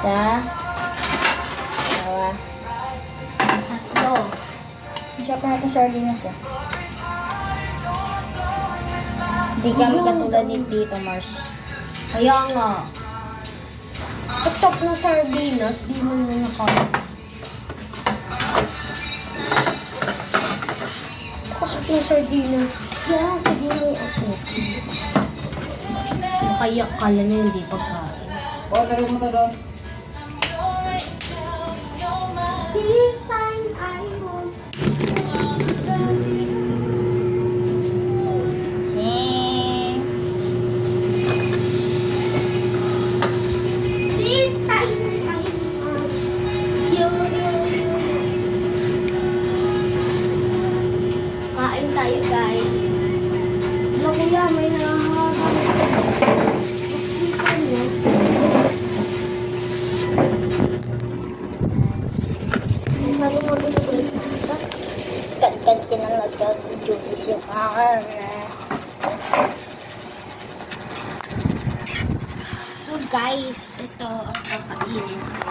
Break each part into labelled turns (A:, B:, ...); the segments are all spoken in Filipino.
A: Isa. Dalawa. Tatlo. Siya pa natin sardinas eh. Hindi kami katulad ni Tito Mars.
B: Kaya nga. Sap-sap ng sardinas, di mo na nakain. Kasap ng sardinas. Yeah, sabi mo ako. Kaya kala na hindi pagkain.
C: Oh, lagay mo to doon.
B: This time I won't.
A: Ching.
B: This time I won't. Kain tayo, guys. Ano kuya, may
A: Kat-kat kinalagyan ng juices yung
B: So guys, ito ang kakainin ko.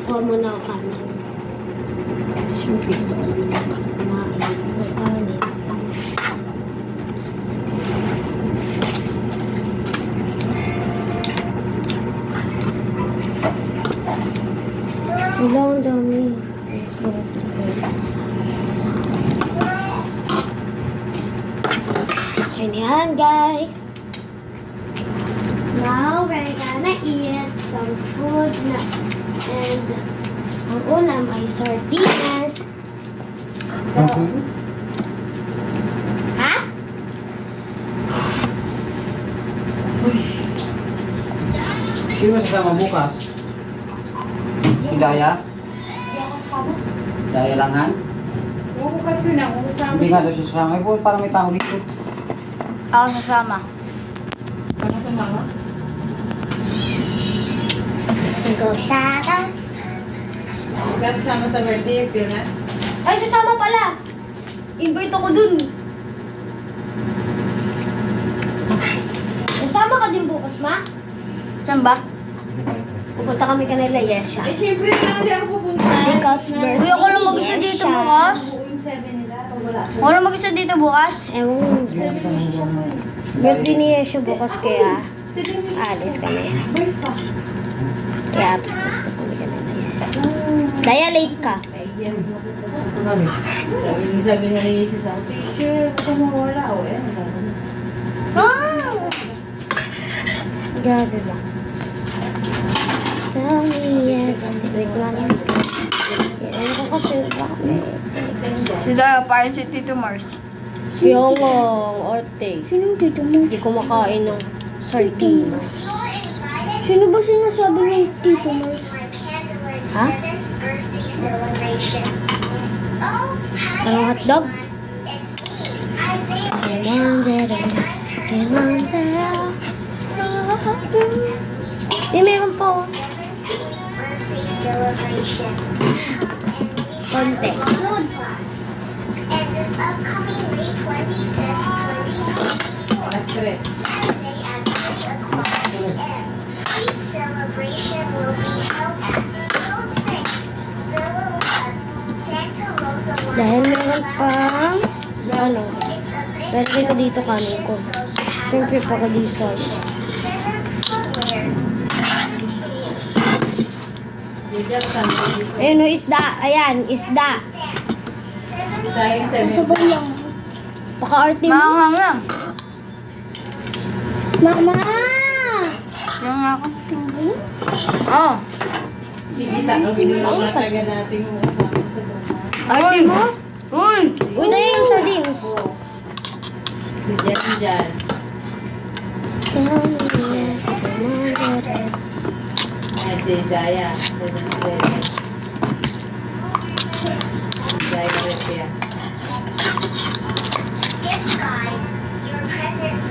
B: Kuha mo na ang kanin. Siyempre, kumain ng kanin. Wala, ang dami. Yes, para sa yan, guys. Now, we're gonna eat some food na. And, ang una may sardinas. Ha?
C: Sino sasama bukas? Si Daya? Daya langan? Hindi nga daw siya sasama. Ay, parang may tao dito.
A: Ako sasama.
B: Go, Shara.
D: Kasama sa birthday, Fiona.
B: Ay, sasama pala. Invite ako dun. Nasama ka din bukas, ma?
A: Saan ba?
B: Pupunta kami kanila, yes, siya.
D: Eh, syempre na hindi ako pupunta.
B: Because birthday.
A: Uy, ako lang mag-isa dito bukas.
D: Buuin 7 nila, pag wala ko.
A: Ako lang mag-isa dito bukas.
B: Ewan. Birthday ni Yesha bukas kaya alis kami.
D: Boys pa.
B: Kaya pupunta kami kanila, yes. Daya, late ka.
D: Ayan. Sabi niya ni Jesus sa teacher, huwag ka mawala. O, eh,
B: Ah! Grabe ba? Tell me, yes. Wait, man. Ano ko kasi, bakit?
A: Si Daya, parang si Tito Mars.
B: Yung ate. Sino dito mo? Hindi ko makain ng sardinas. Sino ba sinasabi ng tito mo? Ha? Anong hotdog? Di meron po. Konti.
E: And this upcoming May 25th, 2024,
D: stress.
E: Saturday at 3 o'clock p.m. Sweet celebration will be held at Road 6, Villa Luz, Santa Rosa,
B: Dahil meron pang ano,
E: It's a big
B: lalagay ko dito kanin ko. Siyempre pakadisol.
E: 7 squares.
B: Ayun o, isda. Ayan, isda.
D: Sayang 7.
B: Sabay lang. Paka-arte mo.
A: Maanghang lang.
B: Mama!
A: Yung nga ako. Oh.
D: Sige, takang binulong na taga nating mga kasama sa bahay.
A: Arte mo? Uy!
B: Uy, na yung sardines.
D: Diyan. Ayan si Daya. Daya Repia.
E: Gift guide. Your presents,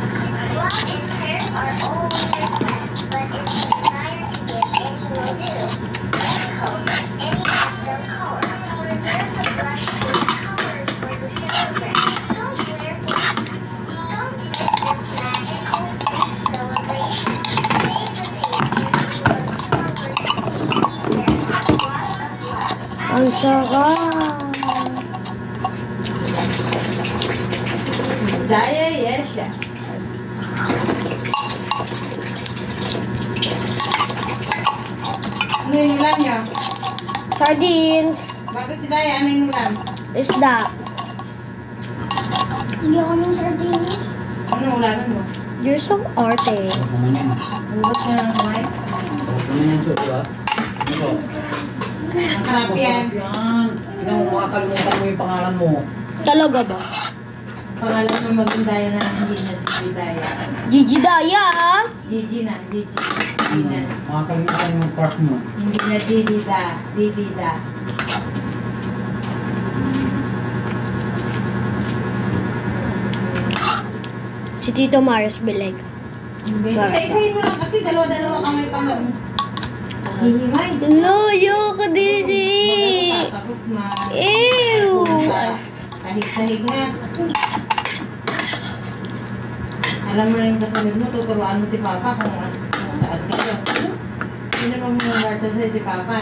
E: love and prayers are always requests, but if you desire to give, any will do. Dress code. Any pastel color. Reserve the blush pink colors for the celebrant. Don't wear black. Don't miss this magical sweet celebration. Say
B: sarap.
D: Zaya, yes, siya. Ano yung ulam niyo?
B: Sardines.
D: Bakit si Daya? Ano yung ulam?
B: Isda.
A: Hindi ako ng sardinas.
D: Ano ulaman mo?
B: You're so arte.
C: Huwag naman yan.
D: Ubus mo ng kamay?
C: Huwag naman yan, so, diba? Ito.
D: Masarap yan.
C: Yan. Tignan mo, makakalimutan mo yung pangalan mo.
B: Talaga ba?
D: Pangalan mo maging Daya na hindi na si Daya.
B: Gigi Daya.
D: Gigi na, Gigi. Gigi na.
C: Makakalimutan yung part mo.
D: Hindi na Didida. Didida.
B: Si Tito Mars Bileg.
D: Isa-isahin mo lang kasi dalawa-dalawa kamay pa mo. Hihimay.
B: Loyo ko didi.
D: Tapos ma...
B: Ew.
D: Sahig-sahig na. Alam mo na yung kasunod mo, tuturuan mo si Papa kung saan kayo. Sino mo mong warta sa'yo si Papa?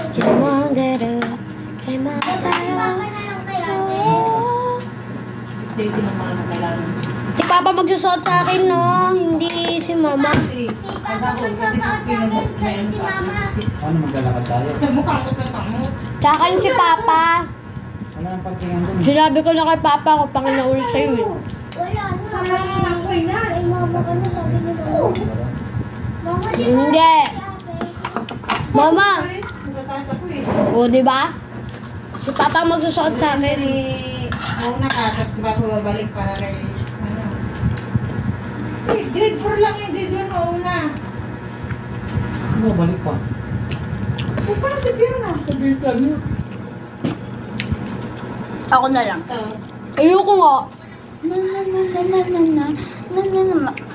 A: Si Papa na lang kay ate.
D: 60 ng mga nakalaman.
B: Si Papa magsusot sa akin, no? Hindi si Mama.
D: Kasi
A: Si
D: pag
A: Papa
D: ako, kasi
A: magsasaot sa akin,
D: pinag-
A: sa'yo si Mama.
C: Paano maglalakad tayo?
D: Mukha ko katamot.
B: Sa akin si Papa.
C: Wala nang pagtingan doon.
B: Sinabi ko na kay Papa ako Panginoon sa'yo eh.
A: Wala na.
D: Sama mo na ako, Inas.
A: Ay, mama ka na, sabi ni Mama. Mama, di ba?
B: Hindi.
A: Si ate.
B: Mama!
D: Sa taas ako eh.
B: O, di ba? Si Papa magsusot sa akin.
D: Hindi, mauna ka, tapos bago babalik para kay, ano. Eh, grade 4 lang yung grade 1 mauna.
C: Ano, balik pa.
D: O, parang si Fiona.
C: Pagkita niyo.
B: Ako na lang.
D: Ito.
B: Ayoko nga.
A: Na.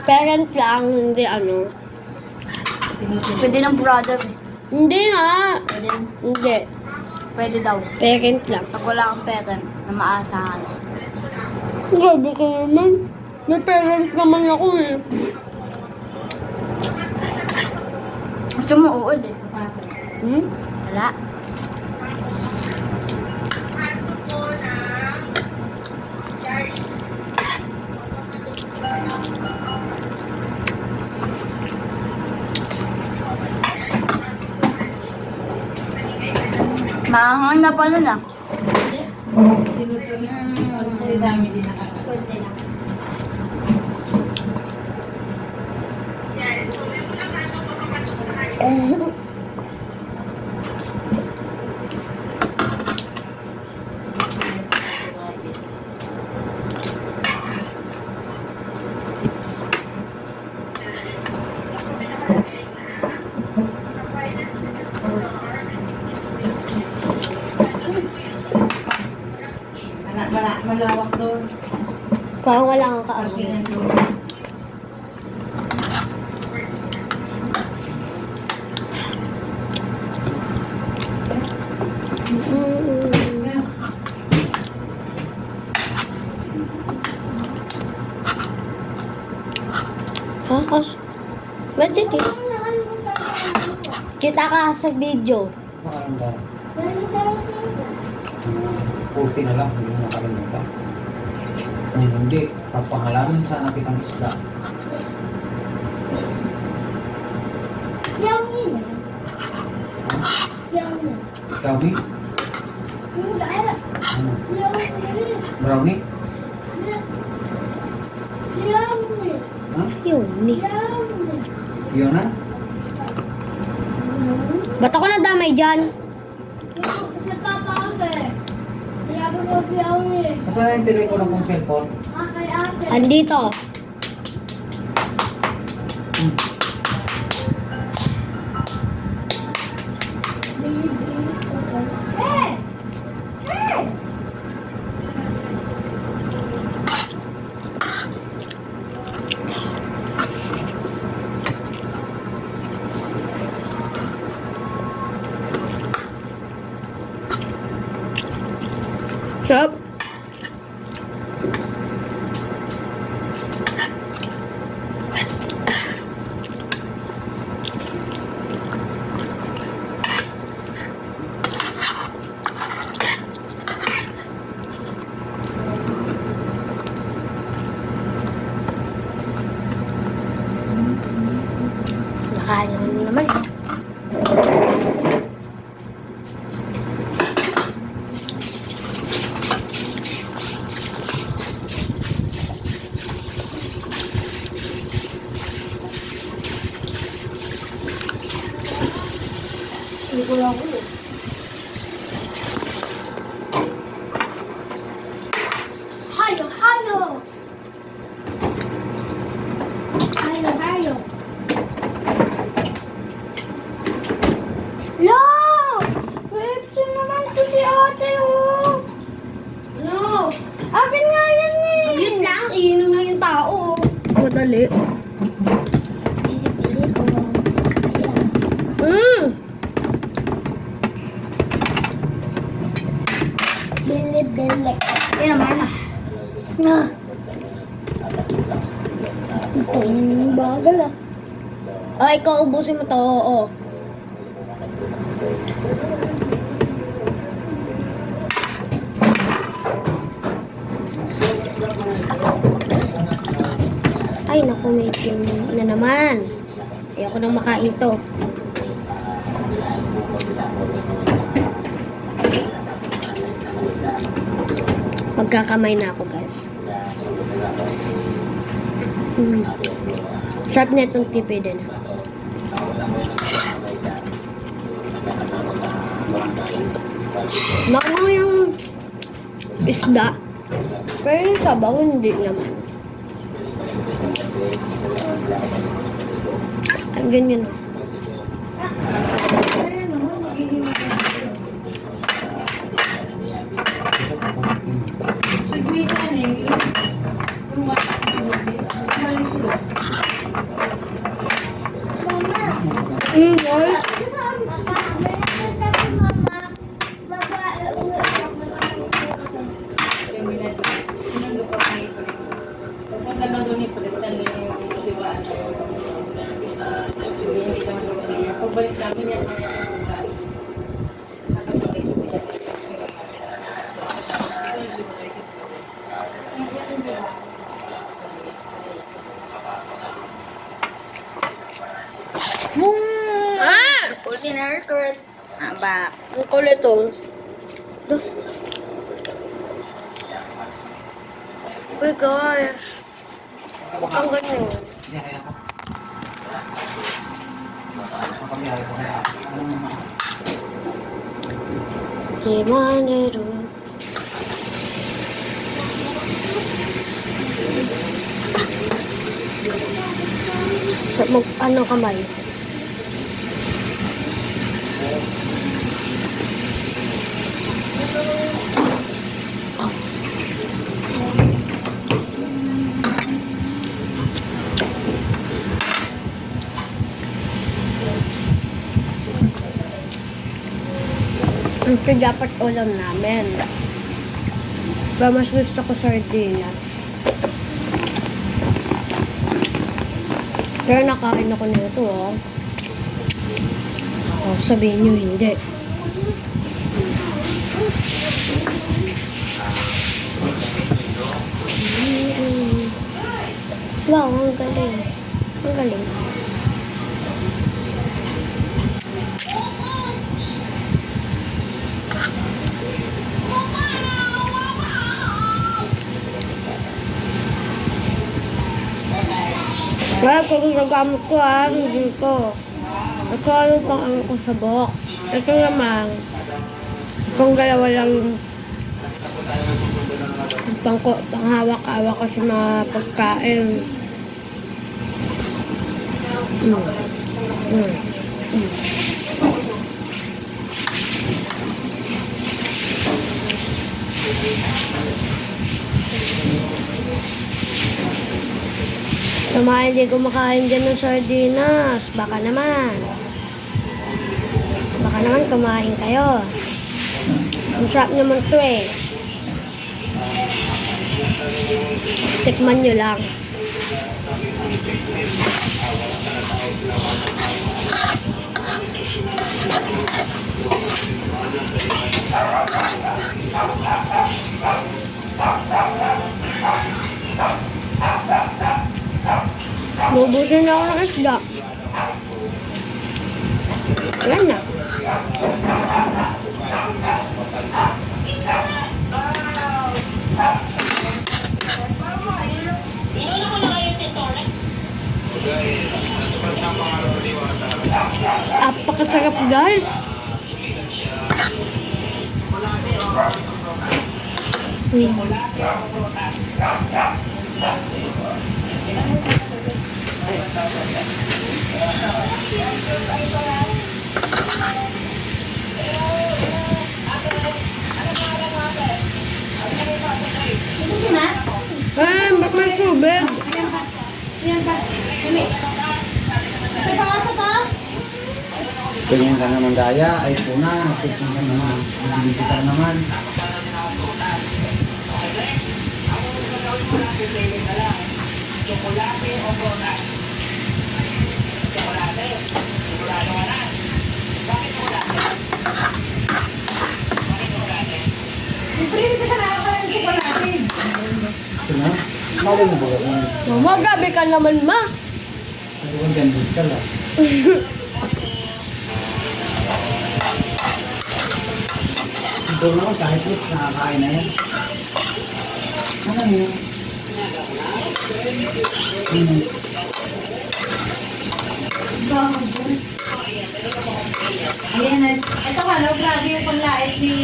B: Parent lang, hindi ano.
D: Tinutuloy.
A: Pwede ng brother.
B: Hindi nga.
A: Pwede.
B: Hindi.
A: Pwede daw.
B: Parent lang.
A: Pag wala kang parent na maasahan.
B: Gabi ko naman. May parent naman ako eh.
A: Gusto mo uod eh.
D: Pasok.
B: Hmm?
A: Wala. Mahangin na pa nun ah.
D: Tinutuloy. Ang dami din nakakatawa.
A: Pwede lang.
D: Malawak doon.
B: Parang wala kang kaano.
D: Pagkingan doon.
B: Kakas. Ba't hindi? Kita ka sa video.
C: Makaroon tayo. 40 na lang, hindi mo makalimutan. Ngayon hindi, papangalanan sana kitang isda.
A: Yang ini. Yang ini.
C: Ikaw, Mi?
A: Enggak ada.
C: Ano?
A: Yang ini.
C: Brownie?
A: Yang ini.
C: Ha?
B: Yun ni.
A: Yang ini.
C: Fiona?
B: Ba't ako nadamay dyan?
A: Si Papa ate. Sinabi ko si Yang ini.
C: Kasana yung telepono kong cellphone?
A: Kay ate.
B: Andito.
C: Hmm.
A: Eh! Eh!
B: Sarap. Kakain na naman.
A: Hindi ko lang ako. Hayo, hayo! Hayo, hayo. No! Pepsi naman to si ate, oh! No! Akin nga yan eh! Saglit lang, iinom na yung tao.
B: Madali.
A: Pili ko. Bili. Yan naman ah. Ah. Ito yung bagal ah.
B: Ay, ikaw ubusin mo to. Oo. Ay, naku, may team na naman. Ayoko nang makain to. Magkakamay na ako, guys. Sarap na itong tipid din. Nakama yung isda. Pero yung sabaw, hindi naman. Ang ganyan.
D: Sigwisan eh. Yung wala. Malis ko.
B: Guys.
D: Yung ginagawa. Sinundo ko kay Police. Pagpunta lang doon ni Police, saan yung siwaan siya. Hindi naman doon niya. Pagbalik namin yan.
A: Ulti na haircut. Ba?
B: Ang kulit oh. Uy guys. Ang ganyan.
C: Hindi, kaya ka. Makamihay ko kaya. Anong naman?
B: Himanero. Sa ano kamay? Ito dapat ulam namin. Pero mas gusto ko sardinas. Pero nakain ako nito, oh. Oh, sabihin nyo hindi. Wow, ang galing. Ang galing. Kaya kung nagamit ko hindi ko. Ito yung pang ano ko sa buhok. Ito naman, kung dalawa lang panghawak-hawak ko sa mga pagkain. Sa mga hindi kumakain dyan ng sardinas, baka naman kumain kayo. Ang sarap naman to eh. Tikman nyo lang. Bubusin na ako ng isda. Yan na. Apakasarap guys. Ba't may tubig?
C: Ganyan ka naman daya, ay puna, pupunta naman, hindi ka naman. Ito na, mawala mo ba ako?
B: Magabi ka naman ma.
C: Ito kong gandun ka lang. Ito naman, kahit ito, nakakain na yan. Ano yun?
D: Ayan, ito halo, grabe yung panlait ni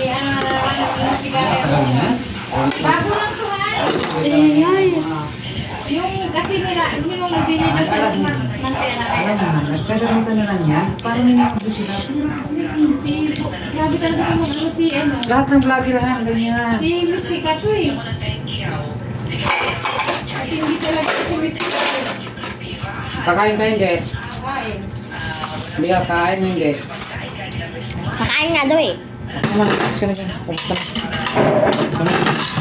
C: Matagal na?
D: bago lang to ha. Yung kasi nila, yung bili ng salesman ng pera
C: Alam
D: kaya.
C: mo, nagkaganito na lang yan. Parang may mga busina.
D: Si, grabe talaga sa mga si, ano,
C: Lahat ng vlogerahan, ganyan.
D: si Mystica to eh. At hindi talaga si Mystica to.
C: Kakain ka hindi?
D: Kain.
C: Hindi ka kain, hindi.
B: Kakain nga daw eh.
C: Naman, ka na dyan. Pumunta na.